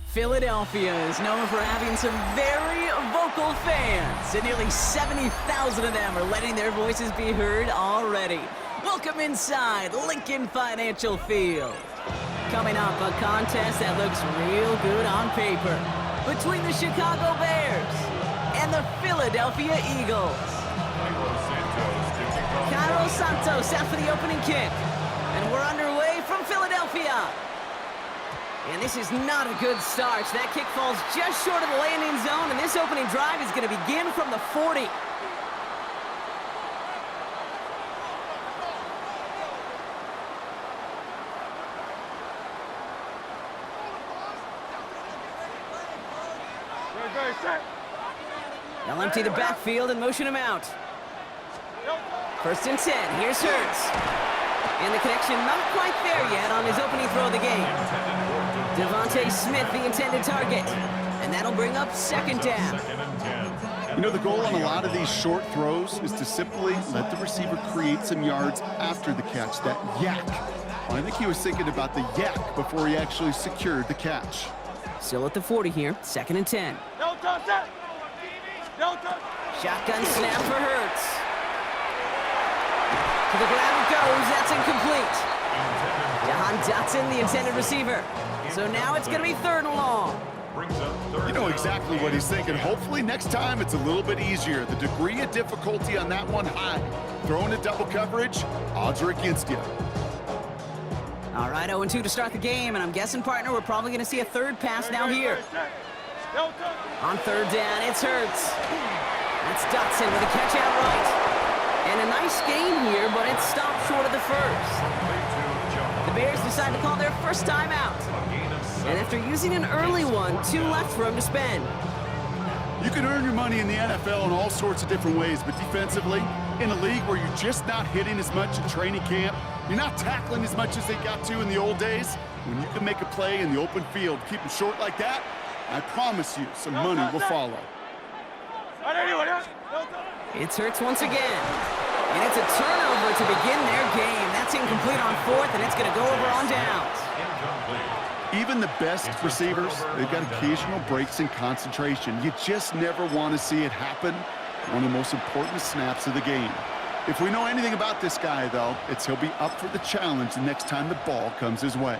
Philadelphia is known for having some very vocal fans, and nearly 70,000 of them are letting their voices be heard already. Welcome inside Lincoln Financial Field. Coming up, a contest that looks real good on paper between the Chicago Bears and the Philadelphia Eagles. Cairo Santos out for the opening kick, and we're underway from Philadelphia. And this is not a good start. That kick falls just short of the landing zone, and this opening drive is going to begin from the 40. They'll empty the backfield and motion him out. First and 10. Here's Hurts. And the connection not quite there yet on his opening throw of the game. Devontae Smith, the intended target. And that'll bring up second down. You know, the goal on a lot of these short throws is to simply let the receiver create some yards after the catch, that yak. Well, I think he was thinking about the yak before he actually secured the catch. Still at the 40 here, second and 10. Don't touch that! Don't touch! Shotgun snap for Hurts. To the ground it goes, that's incomplete. Jahan Dotson, the intended receiver. So now it's going to be third and long. You know exactly what he's thinking. Hopefully next time it's a little bit easier. The degree of difficulty on that one high. Throwing a double coverage, odds are against you. All right, 0-2 to start the game, and I'm guessing, partner, we're probably going to see a third pass now here. On third down, it's Hurts. That's Dotson with a catch out right. And a nice gain here, but it's stopped short of the first. The Bears decide to call their first timeout. And after using an early one, 2 left for him to spend. You can earn your money in the NFL in all sorts of different ways, but defensively, in a league where you're just not hitting as much in training camp, you're not tackling as much as they got to in the old days, when you can make a play in the open field, keep them short like that, I promise you some money will follow. It's Hurts once again. And it's a turnover to begin their game. That's incomplete on fourth, and it's going to go over on downs. Even the best receivers, they've got occasional breaks in concentration. You just never want to see it happen. One of the most important snaps of the game. If we know anything about this guy, though, it's he'll be up for the challenge the next time the ball comes his way.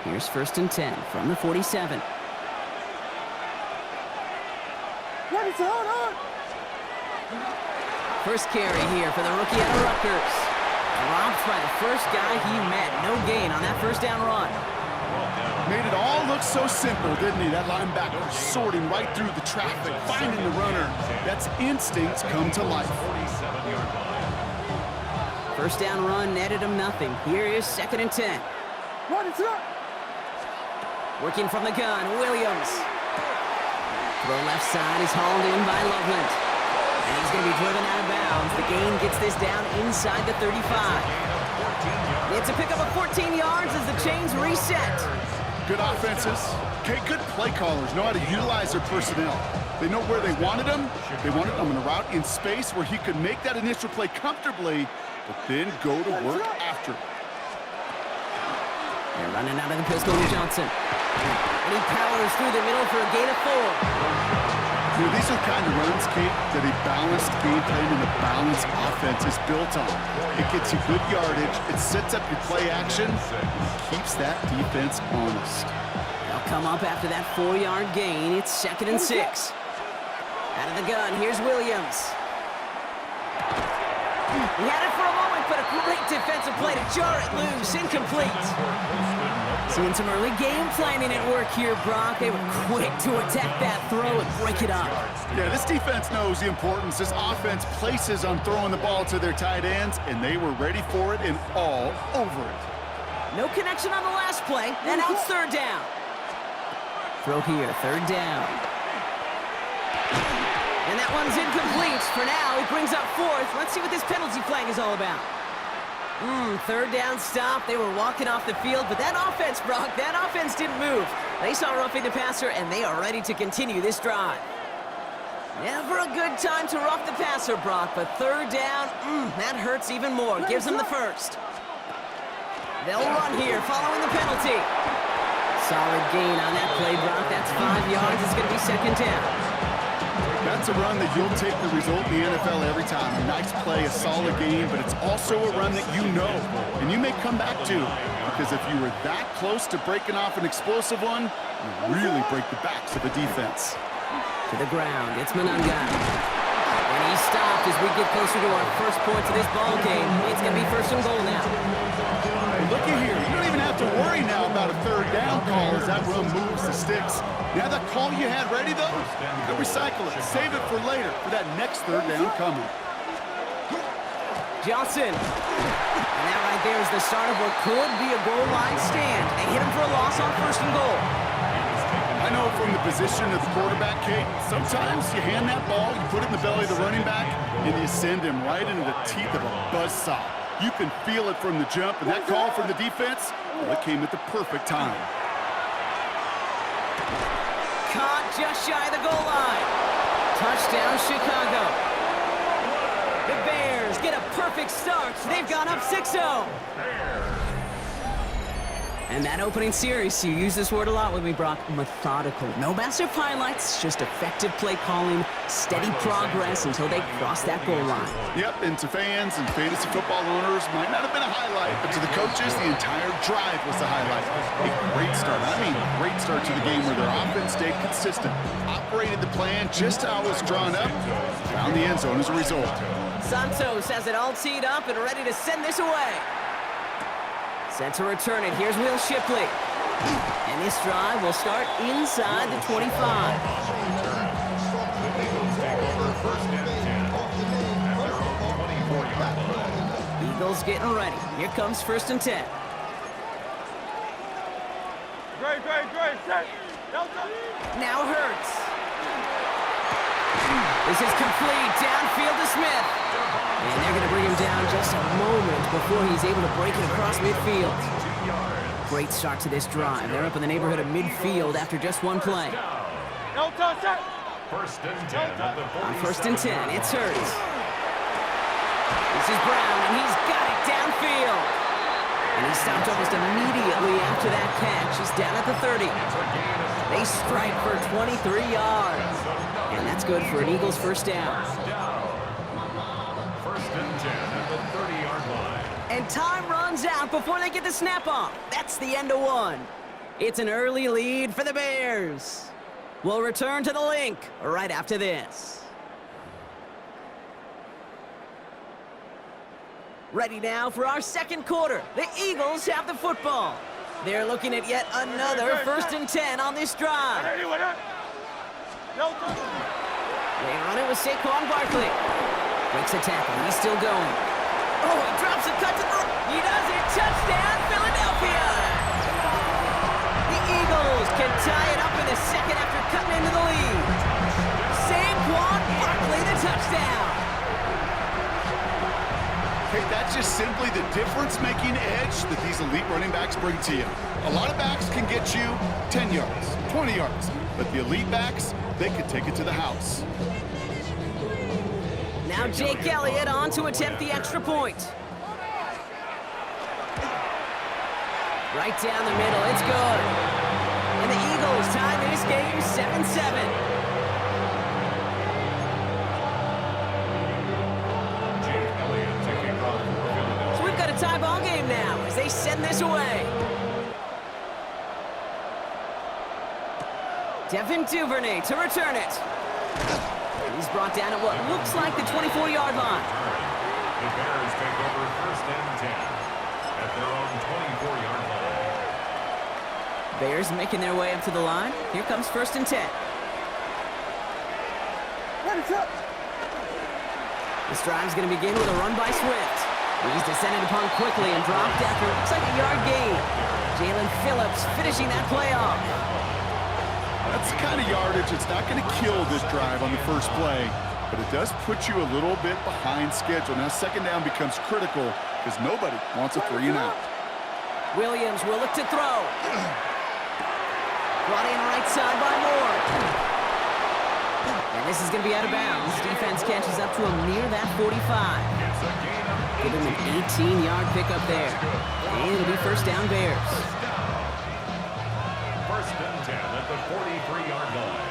Here's first and 10 from the 47. What is on? First carry here for the rookie out of Rutgers. Dropped by the first guy he met. No gain on that first down run. Made it all look so simple, didn't he? That linebacker sorting right through the traffic, finding the runner. That's instincts come to life. First down run netted him nothing. Here is second and 10. What is up? Working from the gun, Williams. Throw left side is hauled in by Loveland. And he's going to be driven out of bounds. The gain gets this down inside the 35. It's a pickup of 14 yards as the chains reset. Good offenses. Okay, good play callers know how to utilize their personnel. They know where they wanted him. They wanted him in a route in space where he could make that initial play comfortably, but then go to work after. They're running out of the pistol with Johnson. And he powers through the middle for a gain of 4. You know, these are the kind of runs, Kate, that a balanced game plan and a balanced offense is built on. It gets you good yardage, it sets up your play action, and keeps that defense honest. They'll come up after that 4-yard gain. It's second and 6. Out of the gun, here's Williams. He had it for a moment, but a great defensive play to jar it loose. Incomplete. Seeing some early game planning at work here, Brock. They were quick to attack that throw and break it up. Yeah, this defense knows the importance this offense places on throwing the ball to their tight ends, and they were ready for it and all over it. No connection on the last play, and now it's third down. Throw here, third down. And that one's incomplete. For now, he brings up fourth. Let's see what this penalty flag is all about. Third down stop. They were walking off the field, but that offense, Brock, that offense didn't move. They saw roughing the passer, and they are ready to continue this drive. Never a good time to rough the passer, Brock, but third down, that hurts even more. Gives them the first. They'll run here following the penalty. Solid gain on that play, Brock. That's 5 yards. It's going to be second down. That's a run that you'll take the result in the NFL every time. A nice play, a solid game, but it's also a run that you know, and you may come back to, because if you were that close to breaking off an explosive one, you really break the backs of a defense. To the ground, it's Mananga. And he's stopped as we get closer to our first points of this ball game. It's going to be first and goal now. Looky here, you don't even have to worry now about a third down call as that run moves the sticks. You have that call you had ready, though? You can recycle it, save it for later, for that next third down coming. Johnson. And that right there is the start of what could be a goal line stand. They hit him for a loss on first and goal. I know from the position of the quarterback, Kate, sometimes you hand that ball, you put it in the belly of the running back, and you send him right into the teeth of a buzzsaw. You can feel it from the jump, and that call from the defense, well, it came at the perfect time. Caught just shy of the goal line. Touchdown, Chicago. The Bears get a perfect start. They've gone up 6-0. And that opening series, you use this word a lot with me, Brock, methodical. No massive highlights, just effective play calling, steady progress until they cross that goal line. Yep, and to fans and fantasy football owners, might not have been a highlight, but to the coaches, the entire drive was the highlight. A great start, great start to the game where their offense stayed consistent, operated the plan just how it was drawn up, found the end zone as a result. Santos has it all teed up and ready to send this away. Set to return it. Here's Will Shipley. And this drive will start inside the 25. Eagles getting ready. Here comes first and 10. Great, set. Now Hurts. This is complete. Downfield to Smith. And they're going to bring him down just a moment before he's able to break it across midfield. Great start to this drive. They're up in the neighborhood of midfield after just one play. No touch, set. First and 10. On first and 10, it's Hurts. This is Brown, and he's got it downfield. And he stopped almost immediately after that catch. He's down at the 30. They strike for 23 yards. And that's good for an Eagles first down. First and 10 at the 30-yard line. And time runs out before they get the snap off. That's the end of one. It's an early lead for the Bears. We'll return to the link right after this. Ready now for our second quarter. The Eagles have the football. They're looking at yet another first and 10 on this drive. No touch. They run it with Saquon Barkley. Breaks a tackle. He's still going. Oh, he drops a cut to the... He does it. Touchdown, Philadelphia. The Eagles can tie it up in a second after cutting into the lead. Saquon Barkley, the touchdown. Hey, that's just simply the difference-making edge that these elite running backs bring to you. A lot of backs can get you 10 yards, 20 yards, but the elite backs, they can take it to the house. Now Jake Elliott on to attempt the extra point. Right down the middle, it's good. And the Eagles tie this game 7-7. So we've got a tie ball game now as they send this away. Devin Duvernay to return it. He's brought down at what looks like the 24-yard line. The Bears take over first and 10 at their own 24-yard line. Bears making their way up to the line. Here comes first and 10. This drive's going to begin with a run by Swift. He's descended upon quickly and dropped after it looks like a yard gain. Jalen Phillips finishing that play off. That's the kind of yardage that's not going to kill this drive on the first play, but it does put you a little bit behind schedule. Now, second down becomes critical because nobody wants a 3 and out. Williams will look to throw. Brought in right side by Moore. And this is going to be out of bounds. Defense catches up to him near that 45. Give him an 18-yard pickup there. And it'll be first down Bears. First and 10 at the 43-yard line.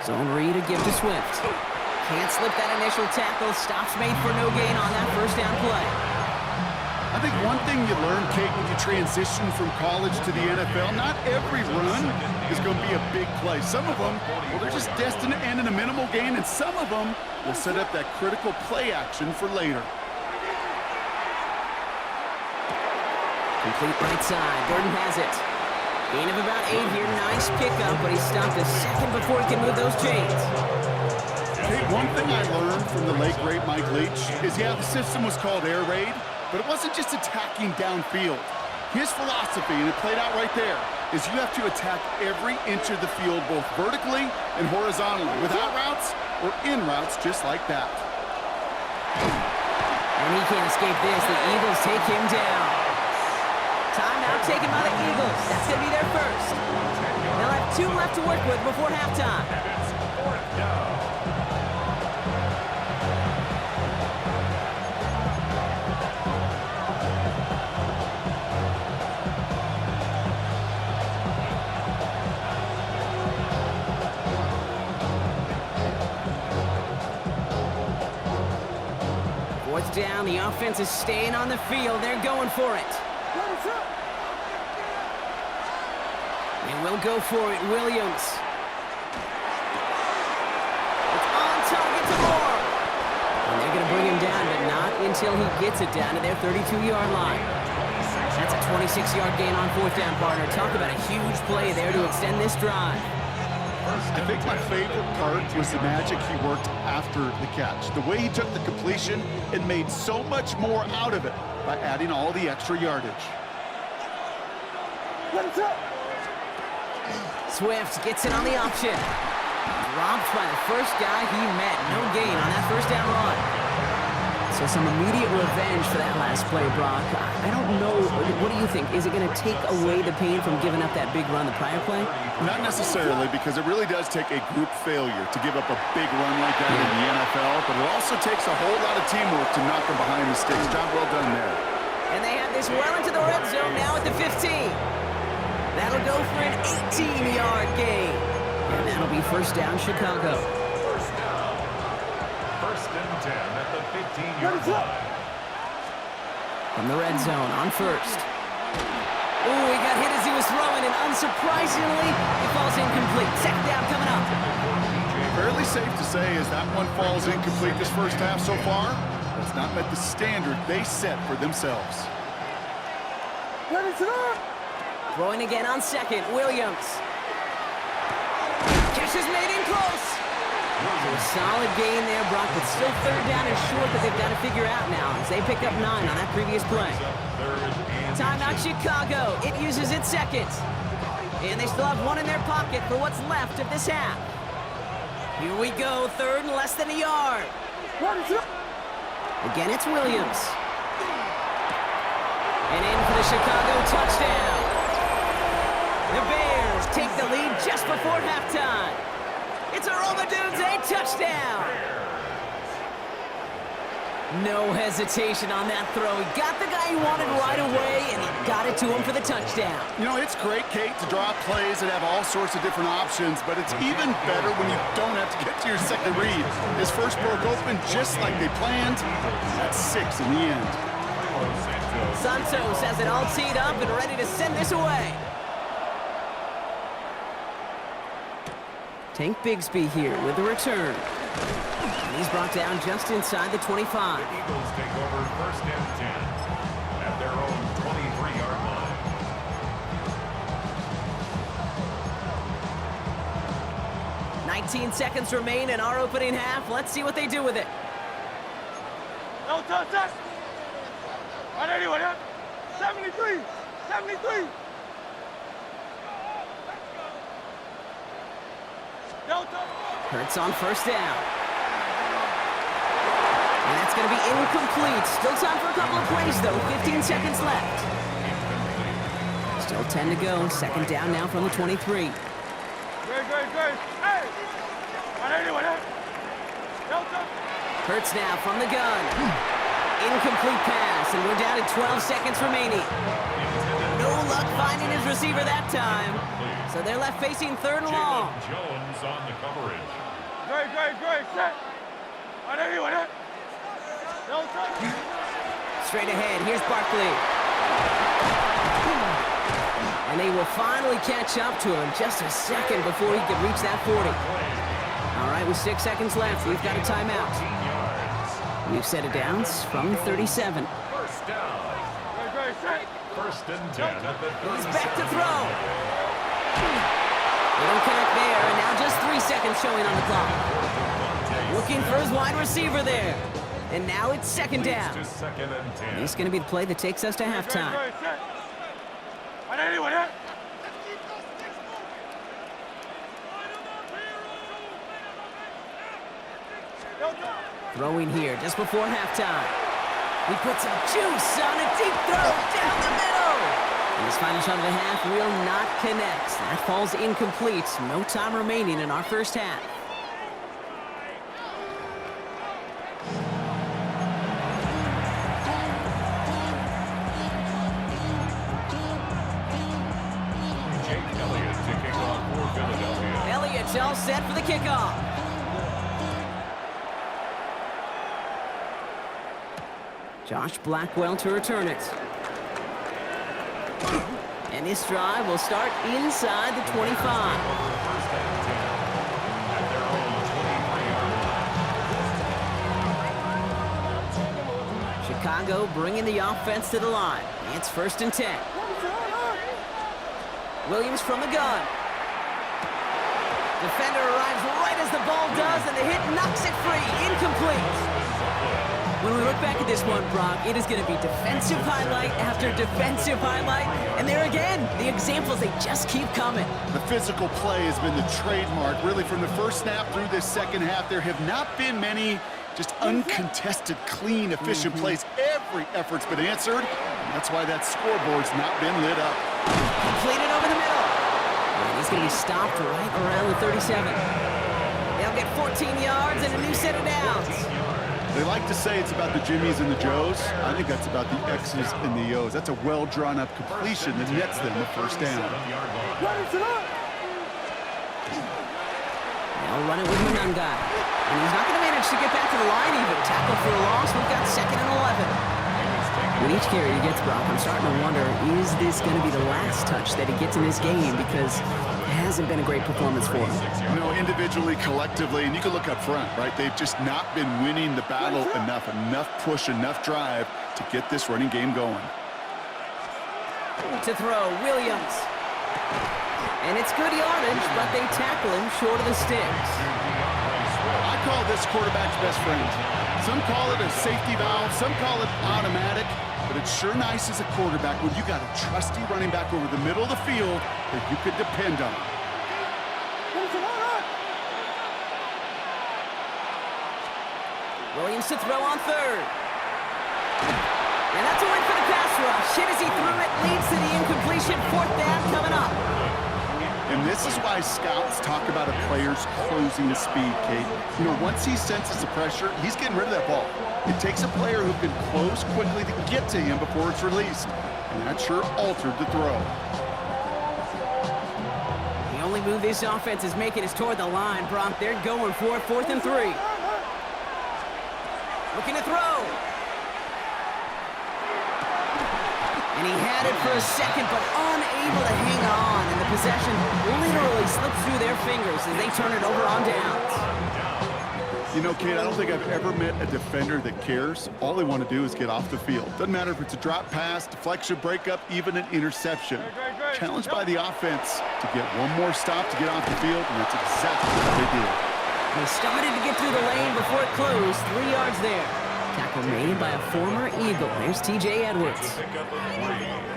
Zone read to give to Swift. Can't slip that initial tackle. Stops made for no gain on that first down play. I think one thing you learn, Kate, when you transition from college to the NFL, not every run is going to be a big play. Some of them, well, they're just destined to end in a minimal gain, and some of them will set up that critical play action for later. Complete right side. Gordon has it. Gain of about 8 here. Nice pickup, but he stopped a second before he can move those chains. Hey, one thing I learned from the late, great Mike Leach is, yeah, the system was called air raid, but it wasn't just attacking downfield. His philosophy, and it played out right there, is you have to attack every inch of the field, both vertically and horizontally, without routes or in routes just like that. And he can't escape this. The Eagles take him down. Timeout taken by the Eagles. That's going to be their first. They'll have 2 left to work with before halftime. Fourth down, the offense is staying on the field. They're going for it. They will go for it, Williams. It's on target to Moore. And they're going to bring him down, but not until he gets it down to their 32-yard line. That's a 26-yard gain on fourth down, partner. Talk about a huge play there to extend this drive. I think my favorite part was the magic he worked after the catch. The way he took the completion and made so much more out of it by adding all the extra yardage. Swift gets it on the option. Dropped by the first guy he met. No gain on that first down run. So some immediate revenge for that last play, Brock. I don't know. What do you think? Is it going to take away the pain from giving up that big run the prior play? Not necessarily, because it really does take a group failure to give up a big run like that in the NFL, but it also takes a whole lot of teamwork to knock them behind the sticks. Job well done there. And they have this well into the red zone now at the 15. That'll go for an 18-yard gain. And that'll be first down, Chicago. First and 10 at the 15-yard line. From the red zone on first. Ooh, he got hit as he was throwing, and unsurprisingly, it falls incomplete. Second down coming up. Fairly safe to say as that one falls incomplete this first half so far, has not met the standard they set for themselves. Throwing again on second, Williams. Catch is made in close. So a solid gain there, Brock, but still third down and short that they've got to figure out now as they pick up 9 on that previous play. Timeout Chicago. It uses its second. And they still have 1 in their pocket for what's left of this half. Here we go, third and less than a yard. Again, it's Williams. And in for the Chicago touchdown. The Bears take the lead just before halftime. It's a Romadudes, a touchdown. No hesitation on that throw. He got the guy he wanted right away, and he got it to him for the touchdown. You know, it's great, Kate, to draw plays and have all sorts of different options, but it's even better when you don't have to get to your second read. His first broke open just like they planned. That's 6 in the end. Santos has it all teed up and ready to send this away. Tank Bigsby here with the return. And he's brought down just inside the 25. The Eagles take over first and 10 at their own 23-yard line. 19 seconds remain in our opening half. Let's see what they do with it. No touch. On anyone, huh? 73. 73. Hurts on first down. And that's going to be incomplete. Still time for a couple of plays, though. 15 seconds left. Still 10 to go. Second down now from the 23. Great. Hey! 180. Hurts now from the gun. Incomplete pass, and we're down to 12 seconds remaining. No luck finding his receiver that time. So they're left facing third and long. Jones on the coverage. Great. Set. 180. Straight ahead, here's Barkley. And they will finally catch up to him just a second before he could reach that 40. All right, with 6 seconds left, we've got a timeout. We've set it down from 37. First down. First and 10 at the 37. He's back to throw. They don't connect there, and now just 3 seconds showing on the clock. Looking for his wide receiver there. And now it's second down. Second and 10. This is going to be the play that takes us to halftime. Throwing here just before halftime. He puts some juice on a deep throw down the middle. And his final shot of the half will not connect. That falls incomplete. No time remaining in our first half. Elliott's all set for the kickoff. Josh Blackwell to return it. And this drive will start inside the 25. Chicago bringing the offense to the line. It's first and 10. Williams from the gun. Defender arrives right as the ball does, and the hit knocks it free. Incomplete. When we look back at this one, Brock, it is going to be defensive highlight after defensive highlight. And there again, the examples, they just keep coming. The physical play has been the trademark. Really, from the first snap through this second half, there have not been many just uncontested, clean, efficient plays. Every effort's been answered. And that's why that scoreboard's not been lit up. Completed over the middle. And he's going to be stopped right around the 37. They'll get 14 yards and a new set of downs. They like to say it's about the Jimmies and the Joes. I think that's about the X's and the O's. That's a well-drawn-up completion that nets them a first down. They'll run it with Manunga. And he's not going to manage to get back to the line even. Tackle for a loss. We've got second and 11. With each carry he gets, Brock, I'm starting to wonder, is this going to be the last touch that he gets in this game? Because it hasn't been a great performance for him. You know, individually, collectively, and you can look up front, right? They've just not been winning the battle enough push, enough drive to get this running game going. To throw, Williams. And it's good yardage, but they tackle him short of the sticks. I call this quarterback's best friend. Some call it a safety valve, some call it automatic, but it's sure nice as a quarterback when you got a trusty running back over the middle of the field that you could depend on. Williams to throw on third. And that's a win for the pass rush. Hit as he threw it, leads to the incompletion. Fourth down coming up. And this is why scouts talk about a player's closing to speed, Kate. You know, once he senses the pressure, he's getting rid of that ball. It takes a player who can close quickly to get to him before it's released. And that sure altered the throw. The only move this offense is making is toward the line, Brock. They're going for it, 4th and 3. Looking to throw. And he had it for a second, but unable to hang on. And the possession literally slips through their fingers as they turn it over on downs. You know, Kate, I don't think I've ever met a defender that cares. All they want to do is get off the field. Doesn't matter if it's a drop pass, deflection, breakup, even an interception. Challenged by the offense to get one more stop to get off the field, and that's exactly what they did. They started to get through the lane before it closed. 3 yards there. Tackle made by a former Eagle. There's T.J. Edwards.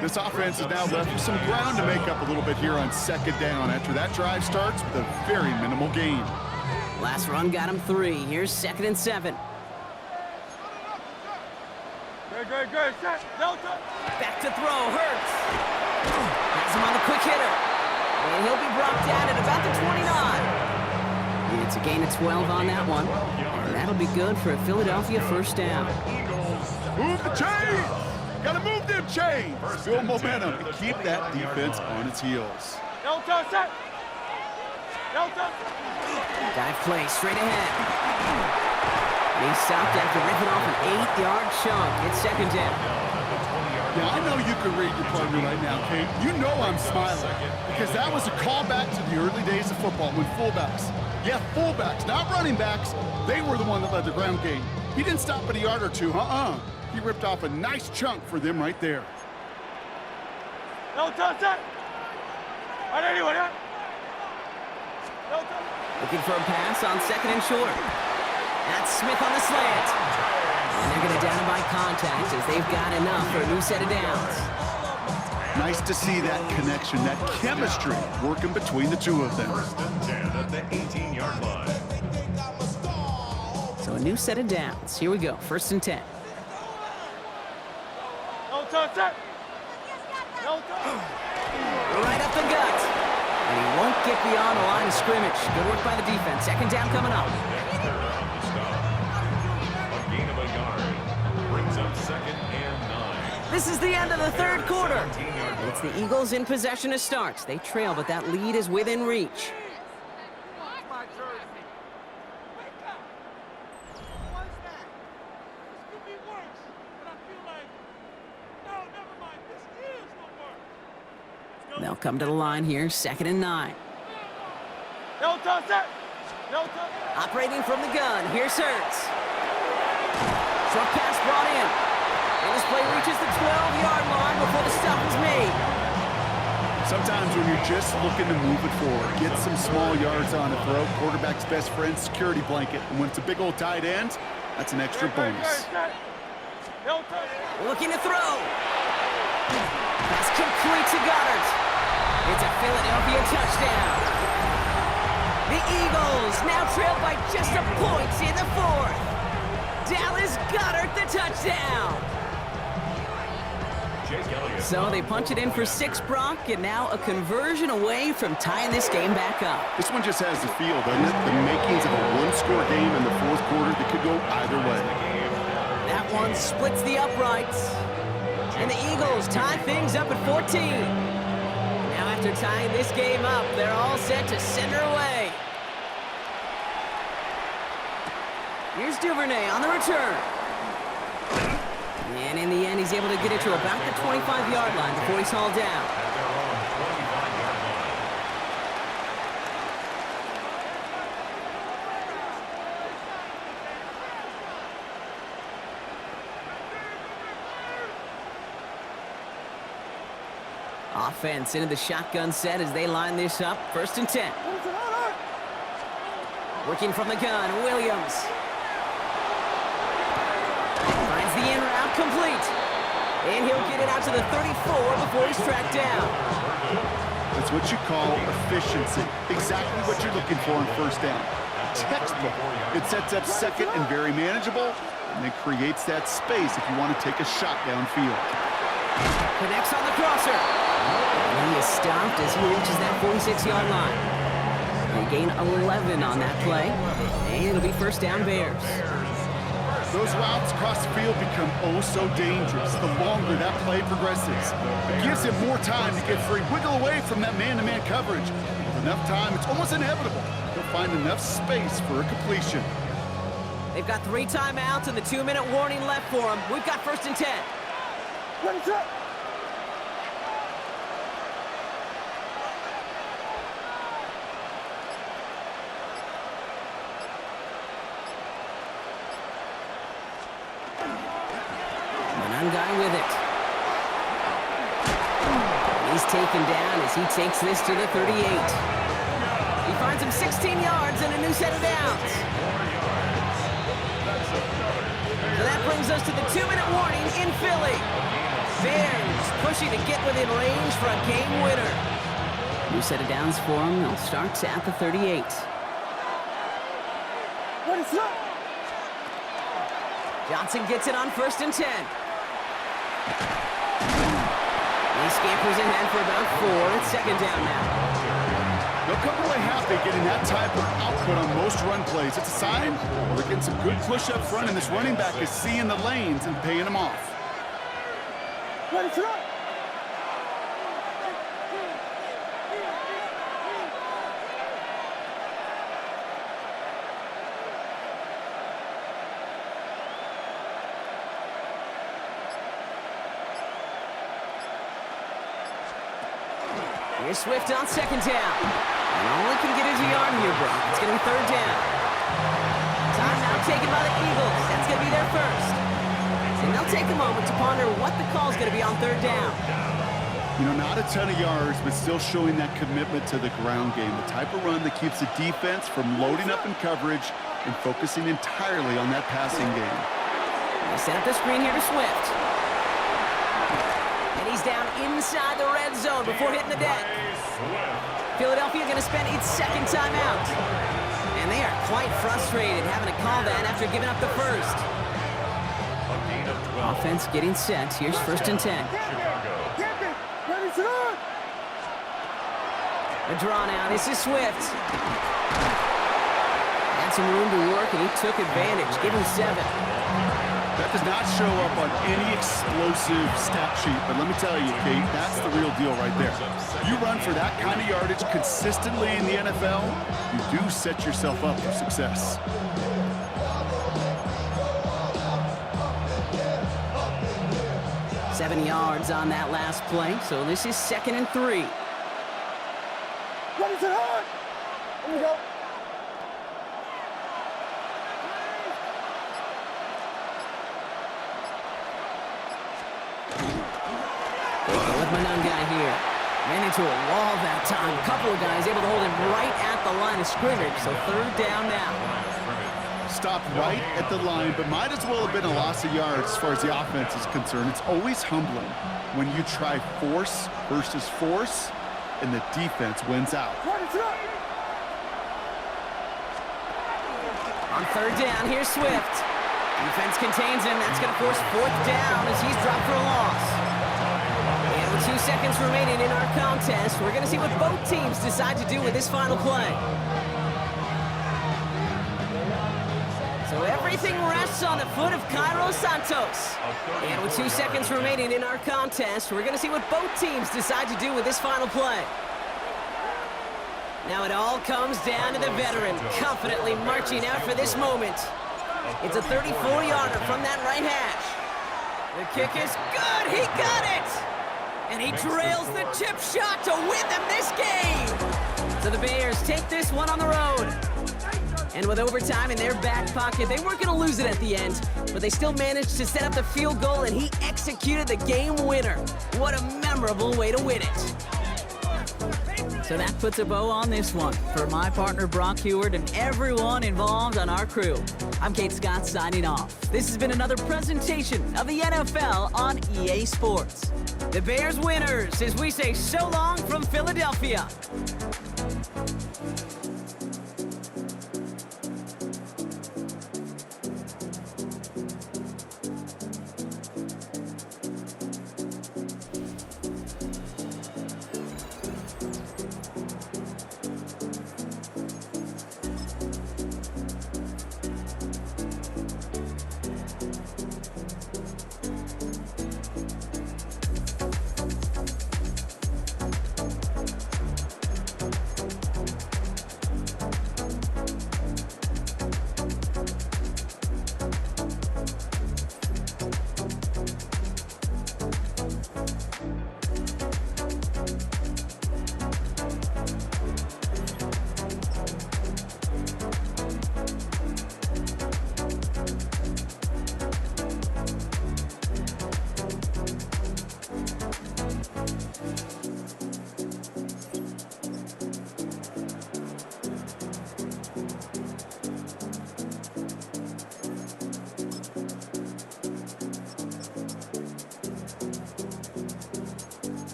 This offense is now left with some ground to make up a little bit here on second down after that drive starts with a very minimal gain. Last run got him 3. Here's 2nd and 7. Great, great, set. Delta. Back to throw, Hurts. Has him on the quick hitter. And he'll be brought down at about the 29. It's a gain of 12 on that one. And that'll be good for a Philadelphia first down. Move the chains! Gotta move them chains! Build momentum and keep that defense on its heels. Delta, set. Delta. Dive play straight ahead. And he stopped after ripping off an 8-yard chunk. It's second down. Yeah, I know you can read your partner right now, Kate. You know I'm smiling because that was a callback to the early days of football when fullbacks, fullbacks, not running backs, they were the one that led the ground game. He didn't stop at a yard or two, He ripped off a nice chunk for them right there. Delta, set. On anyone, yeah? Delta. Looking for a pass on second and short. That's Smith on the slant. And they're going to down him by contact as they've got enough for a new set of downs. Nice to see that connection, that chemistry working between the two of them. First and 10 at the 18-yard line. So a new set of downs. Here we go, first and 10. Delta, set. Delta. Right up the gut. And he won't get beyond the line of scrimmage. Good work by the defense. Second down coming up. Dexter on the stop. A gain of a yard. Brings up second and 9. This is the end of the third quarter. 17-yard It's the Eagles in possession to start. They trail, but that lead is within reach. They'll come to the line here, second and 9. Delta, set. Delta. Operating from the gun, here's Hurts. Short pass brought in. And this play reaches the 12-yard line before the stop is made. Sometimes when you're just looking to move it forward, get some small yards on the throw, quarterback's best friend, security blanket. And when it's a big old tight end, that's an extra bonus. Delta. Looking to throw. Pass complete to Goddard. It's a Philadelphia touchdown. The Eagles now trail by just a point in the fourth. Dallas Goddard the touchdown. So they punch it in for 6, Brock, and now a conversion away from tying this game back up. This one just has the feel, doesn't it? The makings of a one-score game in the fourth quarter that could go either way. That one splits the uprights. And the Eagles tie things up at 14. Now after tying this game up, they're all set to send her away. Here's Duvernay on the return. And in the end, he's able to get it to about the 25-yard line before he's hauled down. At their own 25-yard line. Offense into the shotgun set as they line this up. First and 10. Working from the gun, Williams. Finds the in route complete. And he'll get it out to the 34 before he's tracked down. That's what you call efficiency. Exactly what you're looking for on first down. Textbook. It sets up second and very manageable, and it creates that space if you want to take a shot downfield. Connects on the crosser. And he is stopped as he reaches that 46-yard line. They gain 11 on that play. And it'll be first down Bears. Those routes across the field become oh so dangerous the longer that play progresses. It gives him more time to get free, wiggle away from that man-to-man coverage. With enough time, it's almost inevitable. He'll find enough space for a completion. They've got 3 timeouts and the 2-minute warning left for them. We've got first and 10. What's up? Guy with it. He's taken down as he takes this to the 38. He finds him 16 yards and a new set of downs. So that brings us to the 2-minute warning in Philly. Bears pushing to get within range for a game winner. New set of downs for him. They'll start at the 38. What is up? Johnson gets it on first and 10. He scampers ahead for about 4. It's second down now. They'll come away happy getting that type of output on most run plays. It's a sign they're getting some good push up front, and this running back is seeing the lanes and paying them off. Ready to run. Here's Swift on second down. And only can get his yard here, bro. It's going to be third down. Timeout taken by the Eagles. That's going to be their first. And they'll take a moment to ponder what the call is going to be on third down. You know, not a ton of yards, but still showing that commitment to the ground game. The type of run that keeps the defense from loading up in coverage and focusing entirely on that passing game. They set up the screen here to Swift. And he's down inside the red zone before hitting the deck. Philadelphia going to spend its second timeout. And they are quite frustrated having to call that after giving up the first. Offense getting set. Here's first and 10. Ready to run. A draw now. This is Swift. Had some room to work, and he took advantage. Give him 7. That does not show up on any explosive stat sheet, but let me tell you, Kate, that's the real deal right there. You run for that kind of yardage consistently in the NFL, you do set yourself up for success. Seven yards on that last play, so this is second and 3. Ready to run. Here we go. With my young guy here. Ran into a wall that time. A couple of guys able to hold him right at the line of scrimmage, so third down now. Stopped right at the line, but might as well have been a loss of yards as far as the offense is concerned. It's always humbling when you try force versus force, and the defense wins out. Ready to run. On third down, here's Swift. Defense contains him. That's going to force fourth down as he's dropped for a loss. And with 2 seconds remaining in our contest, we're going to see what both teams decide to do with this final play. So everything rests on the foot of Cairo Santos. And with 2 seconds remaining in our contest, we're going to see what both teams decide to do with this final play. Now it all comes down to the veteran, confidently marching out for this moment. It's a 34-yarder from that right hash. The kick is good. He got it. And he trails the chip shot to win them this game. So the Bears take this one on the road. And with overtime in their back pocket, they weren't going to lose it at the end, but they still managed to set up the field goal, and he executed the game winner. What a memorable way to win it. So that puts a bow on this one. For my partner, Brock Heward, and everyone involved on our crew, I'm Kate Scott signing off. This has been another presentation of the NFL on EA Sports. The Bears winners as we say so long from Philadelphia.